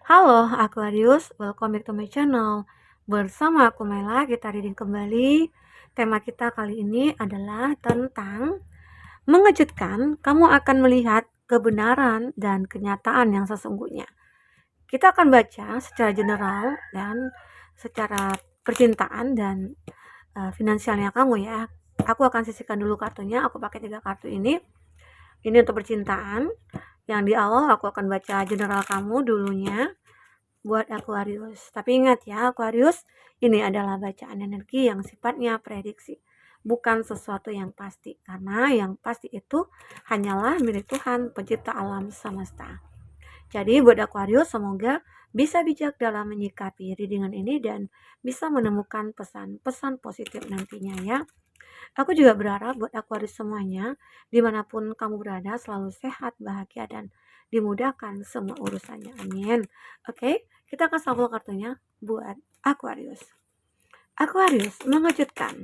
Halo Aquarius, welcome back to my channel. Bersama aku Mela, kita reading kembali. Tema kita kali ini adalah tentang mengejutkan, kamu akan melihat kebenaran dan kenyataan yang sesungguhnya. Kita akan baca secara general dan secara percintaan dan finansialnya kamu ya. Aku akan sisihkan dulu kartunya, aku pakai 3 kartu ini. Ini untuk percintaan. Yang di awal aku akan baca general kamu dulunya buat Aquarius. Tapi ingat ya, Aquarius, ini adalah bacaan energi yang sifatnya prediksi, bukan sesuatu yang pasti. Karena yang pasti itu hanyalah milik Tuhan, pencipta alam semesta. Jadi buat Aquarius, semoga bisa bijak dalam menyikapi readingan ini dan bisa menemukan pesan-pesan positif nantinya ya. Aku juga berharap buat Aquarius semuanya, dimanapun kamu berada, selalu sehat, bahagia, dan dimudahkan semua urusannya. Amin. Oke, kita akan shuffle kartunya buat Aquarius. Aquarius, mengejutkan.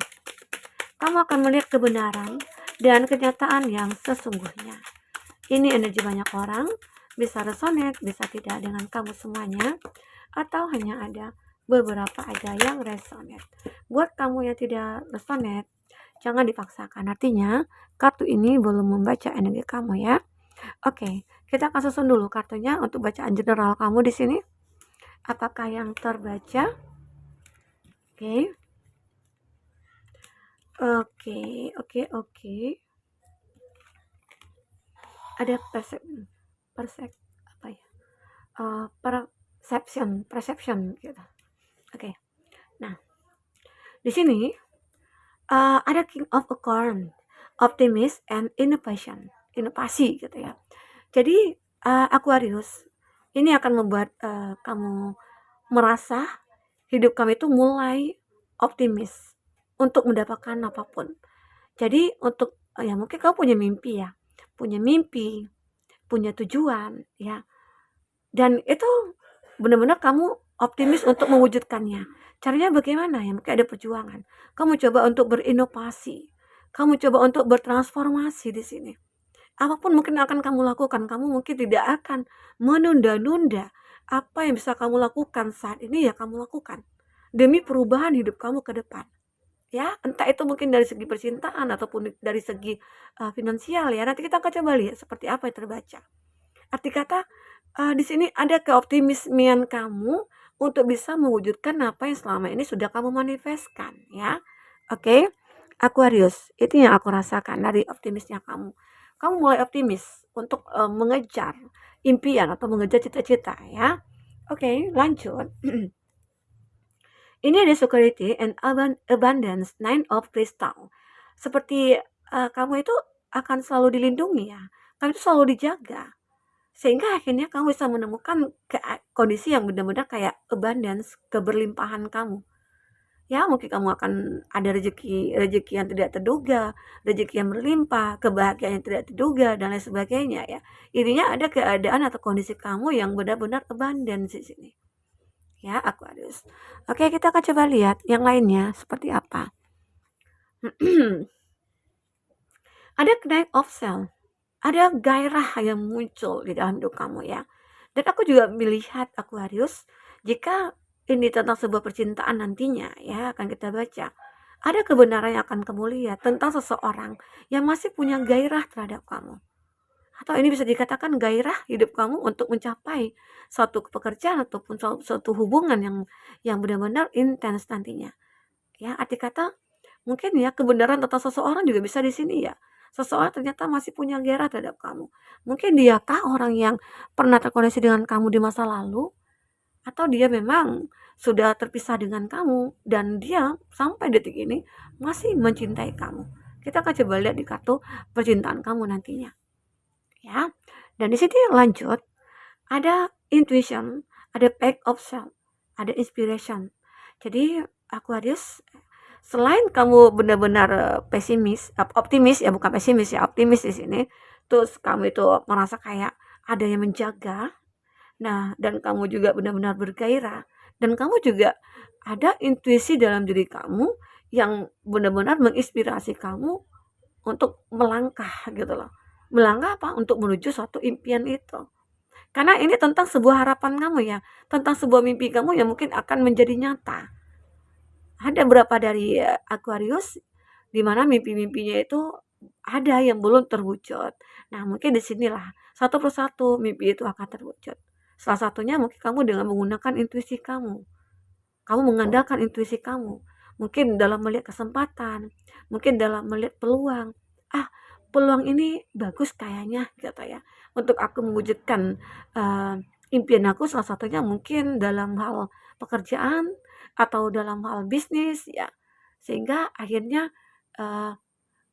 Kamu akan melihat kebenaran dan kenyataan yang sesungguhnya. Ini energi banyak orang, bisa resonate, bisa tidak dengan kamu semuanya, atau hanya ada beberapa aja yang resonate. Buat kamu yang tidak resonate, jangan dipaksakan. Artinya, kartu ini belum membaca energi kamu ya. Oke, kita akan susun dulu kartunya untuk bacaan general kamu di sini. Apakah yang terbaca? Oke. Oke. Ada apa ya? Perception gitu. Oke. Nah, di sini ada King of Acorn, optimist and innovation, inovasi gitu ya. Jadi Aquarius ini akan membuat kamu merasa hidup kamu itu mulai optimis untuk mendapatkan apapun. Jadi untuk ya mungkin kamu punya mimpi, punya tujuan ya. Dan itu benar-benar kamu optimis untuk mewujudkannya. Caranya bagaimana ya? Mungkin ada perjuangan. Kamu coba untuk berinovasi. Kamu coba untuk bertransformasi di sini. Apapun mungkin akan kamu lakukan, kamu mungkin tidak akan menunda-nunda apa yang bisa kamu lakukan saat ini ya kamu lakukan. Demi perubahan hidup kamu ke depan. Ya, entah itu mungkin dari segi percintaan ataupun dari segi finansial ya. Nanti kita akan coba lihat seperti apa yang terbaca. Arti kata di sini ada keoptimismean kamu untuk bisa mewujudkan apa yang selama ini sudah kamu manifestkan ya. Oke. Aquarius, itu yang aku rasakan dari optimisnya kamu. Kamu mulai optimis untuk mengejar impian atau mengejar cita-cita ya. Oke, lanjut. Ini ada security and abundance, nine of crystal. Seperti kamu itu akan selalu dilindungi ya. Kamu itu selalu dijaga. Sehingga akhirnya kamu bisa menemukan kondisi yang benar-benar kayak abundance, keberlimpahan kamu. Ya, mungkin kamu akan ada rezeki yang tidak terduga, rezeki yang berlimpah, kebahagiaan yang tidak terduga dan lain sebagainya ya. Intinya ada keadaan atau kondisi kamu yang benar-benar abundance di sini. Ya, Aquarius. Oke, kita akan coba lihat yang lainnya seperti apa. Ada Knight of Swords. Ada gairah yang muncul di dalam hidup kamu ya. Dan aku juga melihat Aquarius, jika ini tentang sebuah percintaan nantinya ya akan kita baca. Ada kebenaran yang akan kamu lihat tentang seseorang yang masih punya gairah terhadap kamu. Atau ini bisa dikatakan gairah hidup kamu untuk mencapai suatu pekerjaan ataupun suatu hubungan yang benar-benar intens nantinya. Ya, arti kata mungkin ya kebenaran tentang seseorang juga bisa di sini ya. Seseorang ternyata masih punya gairah terhadap kamu. Mungkin diakah orang yang pernah terkoneksi dengan kamu di masa lalu? Atau dia memang sudah terpisah dengan kamu dan dia sampai detik ini masih mencintai kamu. Kita akan coba lihat di kartu percintaan kamu nantinya. Ya. Dan di sini lanjut, ada intuition, ada pack of self, ada inspiration. Jadi Aquarius, selain kamu benar-benar optimis ya, bukan pesimis ya, optimis di sini. Terus kamu itu merasa kayak ada yang menjaga. Nah, dan kamu juga benar-benar bergairah dan kamu juga ada intuisi dalam diri kamu yang benar-benar menginspirasi kamu untuk melangkah gitu loh. Melangkah apa? Untuk menuju suatu impian itu. Karena ini tentang sebuah harapan kamu ya, tentang sebuah mimpi kamu yang mungkin akan menjadi nyata. Ada berapa dari Aquarius di mana mimpi-mimpinya itu ada yang belum terwujud. Nah, mungkin di sinilah satu persatu mimpi itu akan terwujud. Salah satunya mungkin kamu dengan menggunakan intuisi kamu. Kamu mengandalkan intuisi kamu. Mungkin dalam melihat kesempatan, mungkin dalam melihat peluang. Ah, peluang ini bagus kayaknya gitu ya. Untuk aku mewujudkan uh, impian aku salah satunya mungkin dalam hal pekerjaan atau dalam hal bisnis ya. Sehingga akhirnya uh,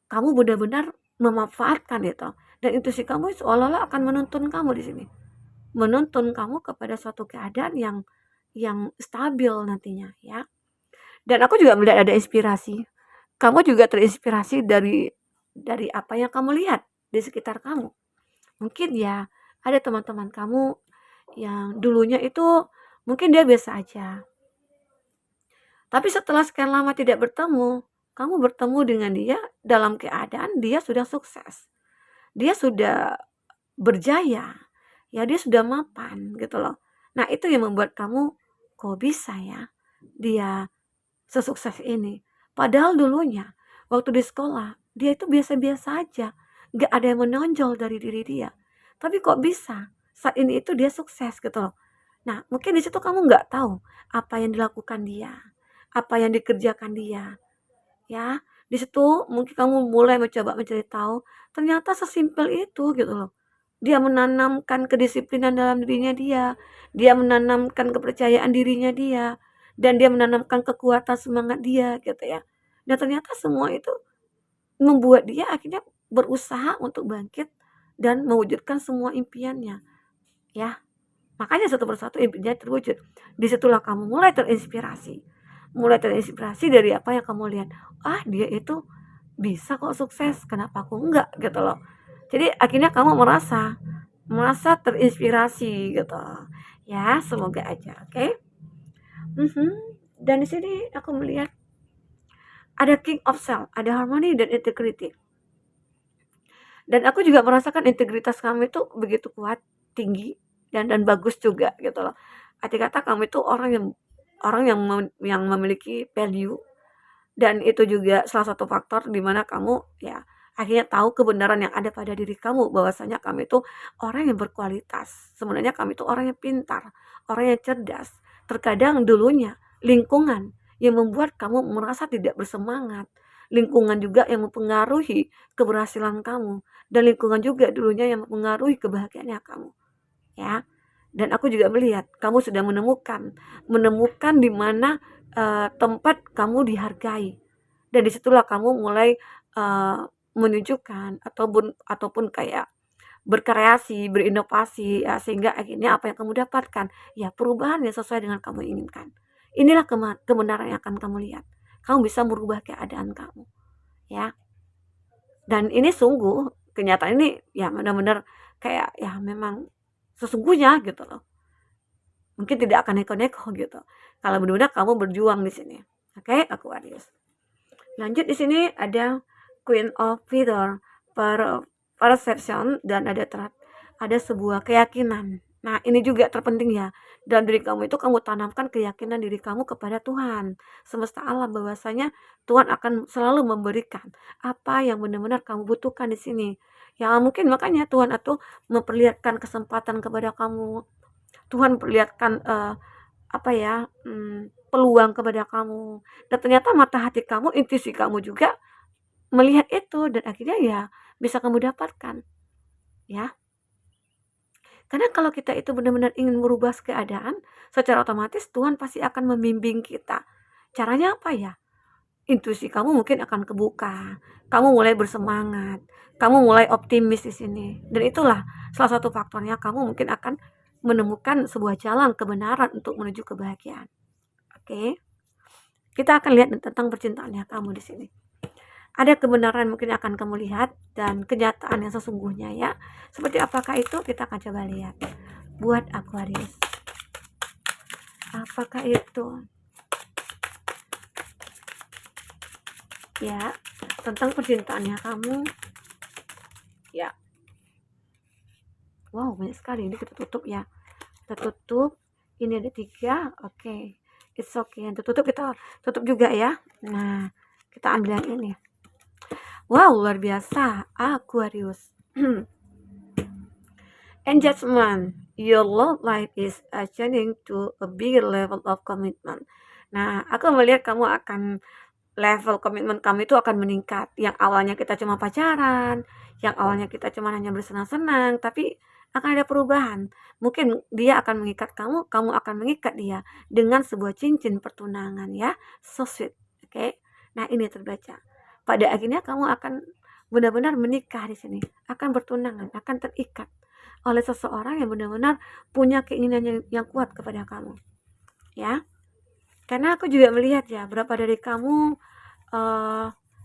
kamu benar-benar memanfaatkan itu. Dan intuisi kamu seolah-olah akan menuntun kamu di sini. Menuntun kamu kepada suatu keadaan yang stabil nantinya ya. Dan aku juga melihat ada inspirasi. Kamu juga terinspirasi dari apa yang kamu lihat di sekitar kamu. Mungkin ya ada teman-teman kamu yang dulunya itu mungkin dia biasa aja. Tapi setelah sekian lama tidak bertemu, kamu bertemu dengan dia dalam keadaan dia sudah sukses. Dia sudah berjaya. Ya dia sudah mapan gitu loh. Nah, itu yang membuat kamu kok bisa ya dia sesukses ini. Padahal dulunya waktu di sekolah dia itu biasa-biasa aja, nggak ada yang menonjol dari diri dia. Tapi kok bisa saat ini itu dia sukses gitu loh. Nah, mungkin di situ kamu nggak tahu apa yang dilakukan dia, apa yang dikerjakan dia, ya. Di situ mungkin kamu mulai mencoba mencari tahu, ternyata sesimpel itu gitu loh. Dia menanamkan kedisiplinan dalam dirinya dia menanamkan kepercayaan dirinya dia, dan dia menanamkan kekuatan semangat dia gitu ya. Dan ternyata semua itu membuat dia akhirnya berusaha untuk bangkit dan mewujudkan semua impiannya, ya. Makanya satu persatu impiannya terwujud. Disitulah kamu mulai terinspirasi. Mulai terinspirasi dari apa yang kamu lihat. Ah, dia itu bisa kok sukses, kenapa aku enggak gitu loh. Jadi akhirnya kamu merasa terinspirasi gitu. Ya, semoga aja, oke? Okay? Dan di sini aku melihat ada King of Self, ada harmony dan integrity. Dan aku juga merasakan integritas kamu itu begitu kuat, tinggi, dan bagus juga gitu loh. Arti kata kamu itu orang yang memiliki value, dan itu juga salah satu faktor di mana kamu ya akhirnya tahu kebenaran yang ada pada diri kamu, bahwasanya kamu itu orang yang berkualitas. Sebenarnya kamu itu orang yang pintar, orang yang cerdas. Terkadang dulunya lingkungan yang membuat kamu merasa tidak bersemangat, lingkungan juga yang mempengaruhi keberhasilan kamu, dan lingkungan juga dulunya yang mempengaruhi kebahagiaannya kamu, ya. Dan aku juga melihat kamu sudah menemukan di mana tempat kamu dihargai, dan disitulah kamu mulai menunjukkan ataupun kayak berkreasi, berinovasi ya, sehingga akhirnya apa yang kamu dapatkan ya perubahan yang sesuai dengan kamu inginkan. Inilah kebenaran yang akan kamu lihat. Kamu bisa merubah keadaan kamu, ya. Dan ini sungguh kenyataan ini ya benar-benar kayak ya memang sesungguhnya gitu loh. Mungkin tidak akan neko-neko gitu. Kalau benar-benar kamu berjuang di sini. Oke, Aquarius. Lanjut di sini ada Queen of Feather, perception, dan ada sebuah keyakinan. Nah, ini juga terpenting ya. Dalam diri kamu itu kamu tanamkan keyakinan diri kamu kepada Tuhan, semesta alam, bahwasanya Tuhan akan selalu memberikan apa yang benar-benar kamu butuhkan di sini. Ya mungkin makanya Tuhan itu memperlihatkan kesempatan kepada kamu. Tuhan perlihatkan apa ya, peluang kepada kamu. Dan ternyata mata hati kamu, intuisi kamu juga melihat itu, dan akhirnya ya bisa kamu dapatkan, ya. Karena kalau kita itu benar-benar ingin merubah keadaan, secara otomatis Tuhan pasti akan membimbing kita. Caranya apa ya? Intuisi kamu mungkin akan kebuka, kamu mulai bersemangat, kamu mulai optimis di sini. Dan itulah salah satu faktornya kamu mungkin akan menemukan sebuah jalan kebenaran untuk menuju kebahagiaan. Oke. Kita akan lihat tentang percintaannya kamu di sini. Ada kebenaran mungkin akan kamu lihat dan kenyataan yang sesungguhnya ya. Seperti apakah itu kita akan coba lihat. Buat Aquarius. Apakah itu? Ya, tentang percintaannya kamu. Ya. Wow, banyak sekali. Ini kita tutup ya. Kita tutup. Ini ada 3. Oke. It's okay. Yang tertutup kita tutup juga ya. Nah, kita ambil yang ini. Wow, luar biasa. Aquarius. Engagement. Your love life is changing to a bigger level of commitment. Nah, aku melihat kamu akan level komitmen kamu itu akan meningkat. Yang awalnya kita cuma pacaran, yang awalnya kita cuma hanya bersenang-senang, tapi akan ada perubahan. Mungkin dia akan mengikat kamu, kamu akan mengikat dia dengan sebuah cincin pertunangan ya. So sweet. Oke. Nah, ini terbaca. Pada akhirnya kamu akan benar-benar menikah di sini, akan bertunangan, akan terikat oleh seseorang yang benar-benar punya keinginan yang kuat kepada kamu. Ya. Karena aku juga melihat ya, berapa dari kamu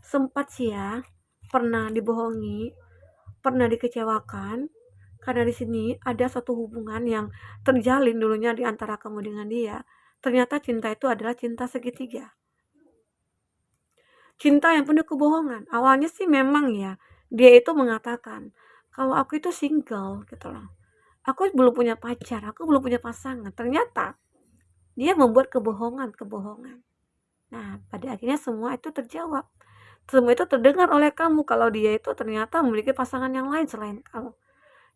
sempat sih ya, pernah dibohongi, pernah dikecewakan, karena di sini ada satu hubungan yang terjalin dulunya di antara kamu dengan dia. Ternyata cinta itu adalah cinta segitiga. Cinta yang penuh kebohongan. Awalnya sih memang ya, dia itu mengatakan, kalau aku itu single gitu loh. Aku belum punya pacar, aku belum punya pasangan. Ternyata dia membuat kebohongan-kebohongan. Nah, pada akhirnya semua itu terjawab. Semua itu terdengar oleh kamu kalau dia itu ternyata memiliki pasangan yang lain selain kamu.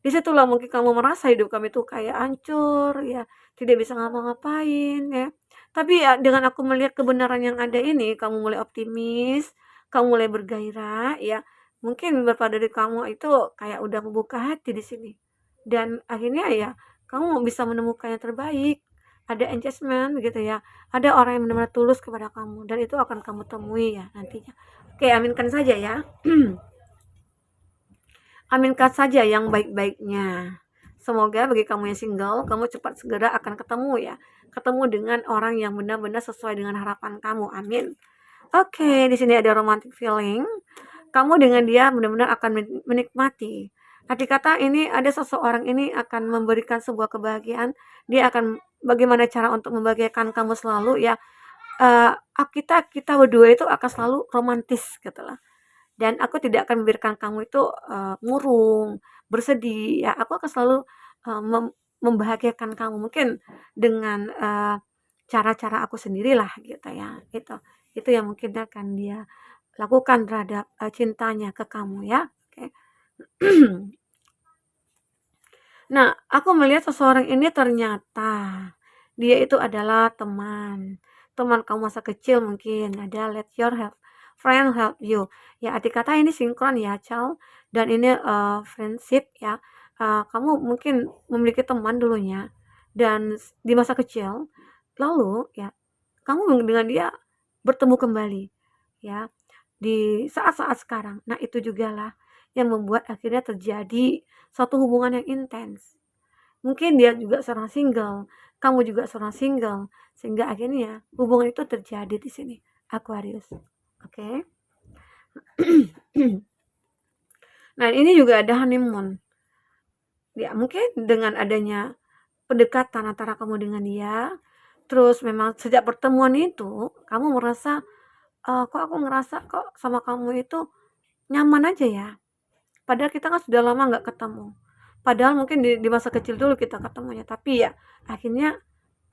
Di situlah mungkin kamu merasa hidup kamu itu kayak hancur ya, tidak bisa ngapa-ngapain ya. Tapi ya dengan aku melihat kebenaran yang ada ini, kamu mulai optimis, kamu mulai bergairah ya. Mungkin beberapa dari kamu itu kayak udah membuka hati di sini. Dan akhirnya ya kamu bisa menemukan yang terbaik. Ada engagement gitu ya. Ada orang yang benar-benar tulus kepada kamu dan itu akan kamu temui ya nantinya. Oke, aminkan saja ya. Aminkan saja yang baik-baiknya. Semoga bagi kamu yang single, kamu cepat segera akan ketemu ya. Ketemu dengan orang yang benar-benar sesuai dengan harapan kamu. Amin. Oke, di sini ada romantic feeling. Kamu dengan dia benar-benar akan menikmati. Arti kata ini ada seseorang ini akan memberikan sebuah kebahagiaan. Dia akan bagaimana cara untuk membahagiakan kamu selalu ya. Kita berdua itu akan selalu romantis gitu lah. Dan aku tidak akan membiarkan kamu itu murung, bersedih ya. Aku akan selalu membahagiakan kamu mungkin dengan cara-cara aku sendirilah gitu ya. Itu yang mungkin akan dia lakukan terhadap cintanya ke kamu ya. Oke. Nah, aku melihat seseorang ini ternyata dia itu adalah teman. Teman kamu masa kecil mungkin. Ada let your friend help you. Ya, arti kata ini sinkron ya, Cal. Dan ini friendship ya. Kamu mungkin memiliki teman dulunya dan di masa kecil. Lalu ya, kamu dengan dia bertemu kembali ya di saat-saat sekarang. Nah, itu juga lah yang membuat akhirnya terjadi suatu hubungan yang intens. Mungkin dia juga seorang single, kamu juga seorang single, sehingga akhirnya hubungan itu terjadi di sini. Aquarius. Oke. Nah, ini juga ada honeymoon. Ya, mungkin dengan adanya pendekatan antara kamu dengan dia, terus memang sejak pertemuan itu kamu merasa kok aku ngerasa kok sama kamu itu nyaman aja ya. Padahal kita kan sudah lama nggak ketemu. Padahal mungkin di masa kecil dulu kita ketemunya, tapi ya akhirnya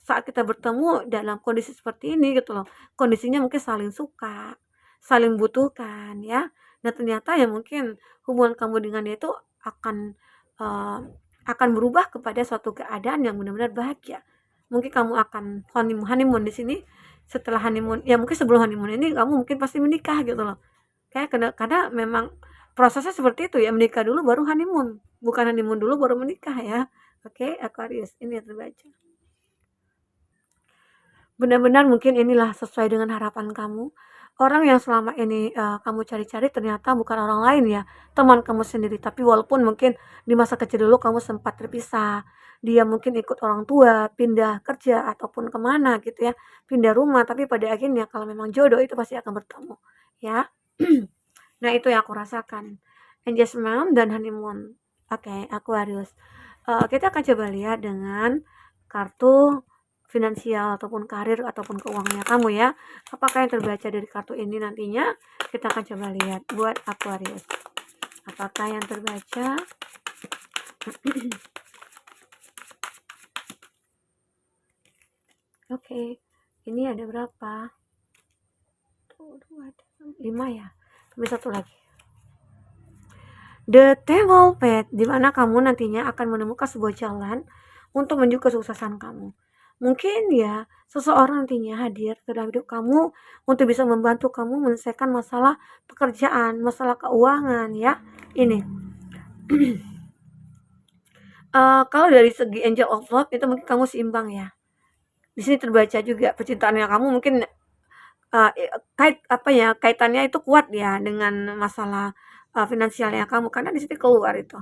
saat kita bertemu dalam kondisi seperti ini gitu loh. Kondisinya mungkin saling suka, saling butuhkan ya. Dan ternyata ya mungkin hubungan kamu dengan dia itu akan uh, akan berubah kepada suatu keadaan yang benar-benar bahagia. Mungkin kamu akan honeymoon di sini. Setelah honeymoon, ya mungkin sebelum honeymoon ini kamu mungkin pasti menikah gitu loh. Kayak karena memang prosesnya seperti itu ya, menikah dulu baru honeymoon. Bukan honeymoon dulu baru menikah ya. Oke, Aquarius, ini yang terbaca. Benar-benar mungkin inilah sesuai dengan harapan kamu. Orang yang selama ini kamu cari-cari ternyata bukan orang lain ya, teman kamu sendiri. Tapi walaupun mungkin di masa kecil dulu kamu sempat terpisah, dia mungkin ikut orang tua, pindah kerja ataupun kemana gitu ya, pindah rumah. Tapi pada akhirnya kalau memang jodoh itu pasti akan bertemu, ya. Nah, itu yang aku rasakan. Engagement dan honeymoon. Oke, Aquarius. Kita akan coba lihat dengan kartu finansial ataupun karir ataupun keuangannya kamu ya. Apakah yang terbaca dari kartu ini nantinya? Kita akan coba lihat buat Aquarius. Apakah yang terbaca Oke, ini ada berapa? 5 ya? Tapi satu lagi. The Table Path, di mana kamu nantinya akan menemukan sebuah jalan untuk menuju kesuksesan kamu. Mungkin ya, seseorang nantinya hadir ke dalam hidup kamu untuk bisa membantu kamu menyelesaikan masalah pekerjaan, masalah keuangan ya. Ini. Kalau dari segi Angel of Love itu mungkin kamu seimbang ya. Di sini terbaca juga percintaannya kamu mungkin kaitannya itu kuat ya dengan masalah finansialnya kamu, karena di situ keluar itu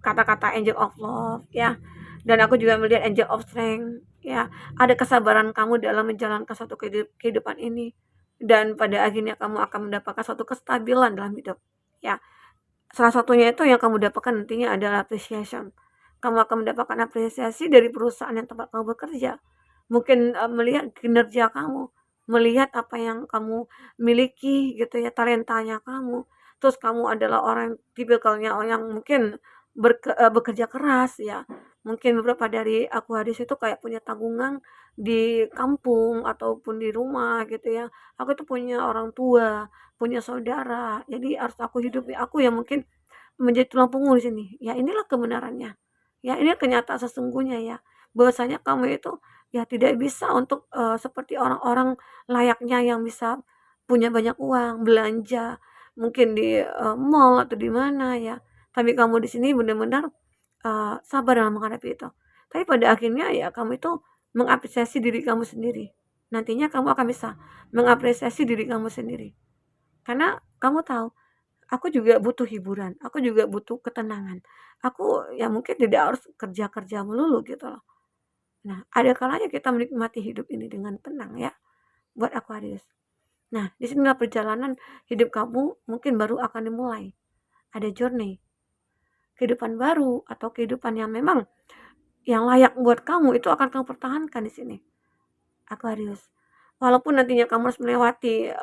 kata-kata angel of love ya. Dan aku juga melihat angel of strength ya, ada kesabaran kamu dalam menjalankan suatu kehidupan ini, dan pada akhirnya kamu akan mendapatkan suatu kestabilan dalam hidup ya. Salah satunya itu yang kamu dapatkan nantinya adalah appreciation. Kamu akan mendapatkan apresiasi dari perusahaan yang tempat kamu bekerja. Mungkin melihat kinerja kamu, melihat apa yang kamu miliki gitu ya, talentanya kamu. Terus kamu adalah orang tipikalnya orang yang mungkin bekerja keras ya. Mungkin beberapa dari Aquarius itu kayak punya tanggungan di kampung ataupun di rumah gitu ya. Aku tuh punya orang tua, punya saudara, jadi harus aku hidupi, aku yang mungkin menjadi tulang punggung di sini. Ya inilah kebenarannya. Ya ini kenyataan sesungguhnya ya. Bahwasanya kamu itu ya tidak bisa untuk seperti orang-orang layaknya yang bisa punya banyak uang, belanja mungkin di mall atau di mana ya. Tapi kamu di sini benar-benar sabar dalam menghadapi itu. Tapi pada akhirnya ya kamu itu mengapresiasi diri kamu sendiri. Nantinya kamu akan bisa mengapresiasi diri kamu sendiri. Karena kamu tahu, aku juga butuh hiburan, aku juga butuh ketenangan. Aku ya mungkin tidak harus kerja-kerja melulu gitu loh. Nah, ada kalanya kita menikmati hidup ini dengan tenang ya, buat Aquarius. Nah, di sinilah perjalanan hidup kamu mungkin baru akan dimulai. Ada journey, kehidupan baru atau kehidupan yang memang yang layak buat kamu itu akan kamu pertahankan di sini, Aquarius. Walaupun nantinya kamu harus melewati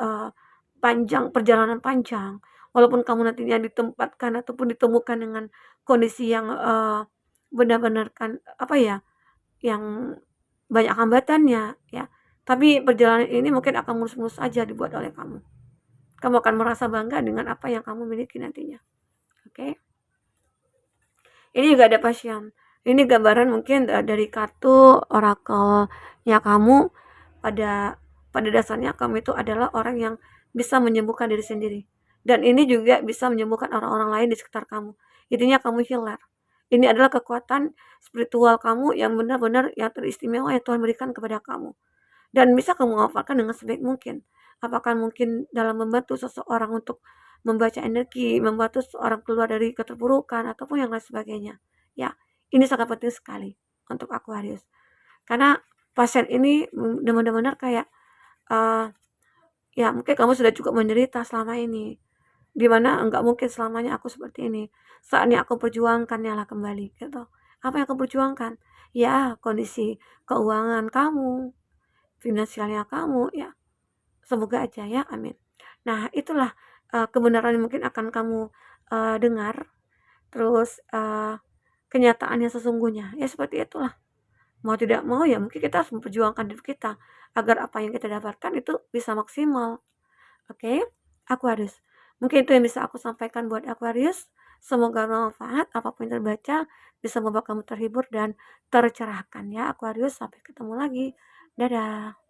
perjalanan panjang, walaupun kamu nantinya ditempatkan ataupun ditemukan dengan kondisi yang benar-benar kan apa ya, yang banyak hambatannya ya. Tapi perjalanan ini mungkin akan mulus-mulus aja dibuat oleh kamu. Kamu akan merasa bangga dengan apa yang kamu miliki nantinya. Oke. Ini juga ada passion. Ini gambaran mungkin dari kartu orakelnya kamu. Pada dasarnya kamu itu adalah orang yang bisa menyembuhkan diri sendiri. Dan ini juga bisa menyembuhkan orang-orang lain di sekitar kamu. Intinya kamu healer. Ini adalah kekuatan spiritual kamu yang benar-benar yang teristimewa yang Tuhan berikan kepada kamu. Dan bisa kamu manfaatkan dengan sebaik mungkin. Apakah mungkin dalam membantu seseorang untuk membaca energi, membantu seseorang keluar dari keterpurukan ataupun yang lain sebagainya. Ya, ini sangat penting sekali untuk Aquarius. Karena pasien ini benar-benar kayak ya mungkin kamu sudah cukup menderita selama ini. Dimana enggak mungkin selamanya aku seperti ini. Saatnya aku perjuangkan nyala kembali gitu. Apa yang aku perjuangkan? Ya, kondisi keuangan kamu, finansialnya kamu ya. Semoga aja ya, amin. Nah, itulah kebenaran yang mungkin akan kamu dengar. Terus kenyataan yang sesungguhnya. Ya seperti itulah. Mau tidak mau ya mungkin kita harus memperjuangkan diri kita agar apa yang kita dapatkan itu bisa maksimal. Oke, Aquarius. Mungkin itu yang bisa aku sampaikan buat Aquarius. Semoga bermanfaat, apapun yang terbaca bisa membuat kamu terhibur dan tercerahkan ya Aquarius. Sampai ketemu lagi. Dadah.